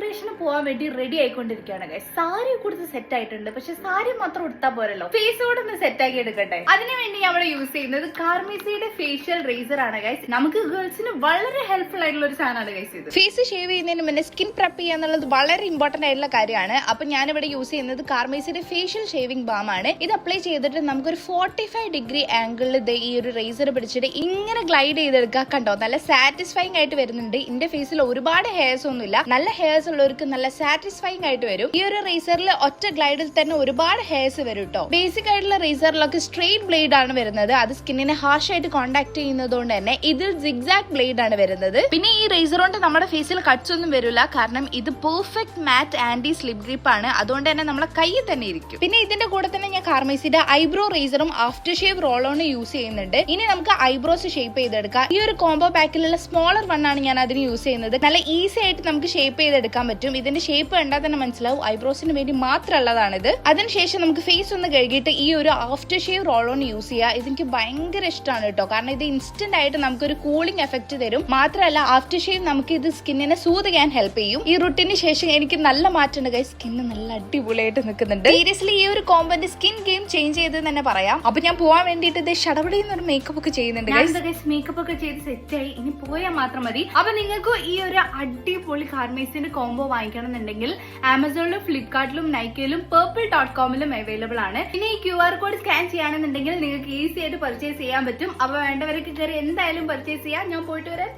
സെലിബ്രേഷന് പോകാൻ വേണ്ടി റെഡി ആയിക്കൊണ്ടിരിക്കുകയാണ് ഗൈസ്. സാരി കൊടുത്ത് സെറ്റ് ആയിട്ടുണ്ട്, പക്ഷെ സാരി മാത്രം എടുത്താൽ പോരല്ലോ, ഫേസോട് ഒന്ന് സെറ്റ് ആക്കി എടുക്കട്ടെ. അതിനുവേണ്ടി നമ്മൾ യൂസ് ചെയ്യുന്നത് കാർമേസിയുടെ ഫേഷ്യൽ റേസർ ആണ് ഗൈസ്. നമുക്ക് ഗേൾസിന് വളരെ ഹെൽപ്ഫുൾ ആയിട്ടുള്ള ഒരു സാധനമാണ് ഗൈസ് ഇത്. ഫേസ് ഷേവ് ചെയ്യുന്നതിന് മുന്നേ സ്കിൻ പ്രപ്പ് ചെയ്യുക എന്നുള്ളത് വളരെ ഇമ്പോർട്ടന്റ് ആയിട്ടുള്ള കാര്യമാണ്. അപ്പൊ ഞാനിവിടെ യൂസ് ചെയ്യുന്നത് കാർമേസിയുടെ ഫേഷ്യൽ ഷേവിംഗ് ബാം ആണ്. ഇത് അപ്ലൈ ചെയ്തിട്ട് നമുക്കൊരു 45 ഡിഗ്രി ആംഗിളിൽ ഈ ഒരു റേസർ പിടിച്ചിട്ട് ഇങ്ങനെ ഗ്ലൈഡ് ചെയ്തെടുക്കുക. കണ്ടോ, നല്ല സാറ്റിസ്ഫൈങ് ആയിട്ട് വരുന്നുണ്ട്. എന്റെ ഫേസിൽ ഒരുപാട് ഹെയർസ് ഒന്നുമില്ല, നല്ല ഹെയർസ് ഉള്ളവർക്ക് നല്ല സാറ്റിസ്ഫൈങ് ആയിട്ട് വരും. ഈ ഒരു റേസറിൽ ഒറ്റ ഗ്ലൈഡിൽ തന്നെ ഒരുപാട് ഹെയർസ് വരും കേട്ടോ. ബേസിക് ആയിട്ടുള്ള റേസറിലൊക്കെ സ്ട്രെയിറ്റ് ബ്ലേഡ് ആണ് വരുന്നത്. അത് സ്കിന്നിനെ ഹാർഷ് ആയിട്ട് കോൺടാക്ട് ചെയ്യുന്നത് കൊണ്ട് തന്നെ ഇതിൽ സിഗ്സാഗ് ബ്ലേഡ് ആണ് വരുന്നത്. പിന്നെ ഈ റേസർ കൊണ്ട് നമ്മുടെ ഫേസിൽ കട്ട്സ് ഒന്നും വരില്ല, കാരണം ഇത് പെർഫെക്റ്റ് മാറ്റ് ആന്റി സ്ലിപ്പ് ഗ്രിപ്പ് ആണ്. അതുകൊണ്ട് തന്നെ നമ്മളെ കയ്യിൽ തന്നെ ഇരിക്കും. പിന്നെ ഇതിന്റെ കൂടെ തന്നെ ഞാൻ കാർമേസിയുടെ ഐബ്രോ റേസറും ആഫ്റ്റർ ഷേവ് റോളോണും യൂസ് ചെയ്യുന്നുണ്ട്. ഇനി നമുക്ക് ഐബ്രോസ് ഷേപ്പ് ചെയ്തെടുക്കാം. ഈ ഒരു കോംബോ പാക്കിലുള്ള സ്മോളർ വൺ ആണ് ഞാൻ അതിന് യൂസ് ചെയ്യുന്നത്. നല്ല ഈസി ആയിട്ട് നമുക്ക് ഷേപ്പ് ചെയ്തെടുക്കാൻ പറ്റും. ഇതിന്റെ ഷേപ്പ് കണ്ടാൽ തന്നെ മനസ്സിലാവും ഐബ്രോസിന് വേണ്ടി മാത്രമുള്ളതാണിത്. അതിനുശേഷം നമുക്ക് ഫേസ് ഒന്ന് കഴുകിയിട്ട് ഈ ഒരു after shave roll own use ചെയ്യുക. ഇതെനിക്ക് ഭയങ്കര ഇഷ്ടമാണ് കേട്ടോ, കാരണം ഇത് ഇൻസ്റ്റന്റ് ആയിട്ട് നമുക്കൊരു കൂളിംഗ് എഫക്ട് തരും. മാത്രമല്ല ആഫ്റ്റർ ഷേവ് നമുക്ക് ഇത് സ്കിന്നിനെ സൂത് ചെയ്യാൻ ഹെൽപ്പ് ചെയ്യും. ഈ റുട്ടീന് ശേഷം എനിക്ക് നല്ല മാറ്റമുണ്ട് ഗൈസ്. സ്കിന്ന് നല്ല അടിപൊളിയായിട്ട് നിൽക്കുന്നുണ്ട്. സീരിയസ്ലി ഈ ഒരു കോംബോന്റെ സ്കിൻ ഗെയിം ചേഞ്ച് ചെയ്ത് തന്നെ പറയാം. അപ്പൊ ഞാൻ പോവാൻ വേണ്ടിയിട്ട് ഇത് ഷടപടിന്ന് ഒരു മേക്കപ്പ് ഒക്കെ ചെയ്യുന്നുണ്ട്. മേക്കപ്പ് ഒക്കെ ചെയ്ത് സെറ്റായി, ഇനി പോയാൽ മാത്രം മതി. അപ്പൊ നിങ്ങൾക്ക് ഈ ഒരു അടിപൊളി കാർമേസിന്റെ കോംബോ വാങ്ങിക്കണം എന്നുണ്ടെങ്കിൽ ആമസോണിലും ഫ്ലിപ്കാർട്ടിലും നൈക്കയിലും purple.com-ലും അവൈലബിൾ ആണ്. പിന്നെ ഈ QR കോഡ് സ്കാൻ ചെയ്യുകയാണെന്നുണ്ടെങ്കിൽ നിങ്ങൾക്ക് ഈസി ആയിട്ട് പർച്ചേസ് ചെയ്യാൻ പറ്റും. അപ്പൊ വേണ്ടവരൊക്കെ കയറി എന്തായാലും പർച്ചേസ് ചെയ്യാം. ഞാൻ പോയിട്ട് വരാം.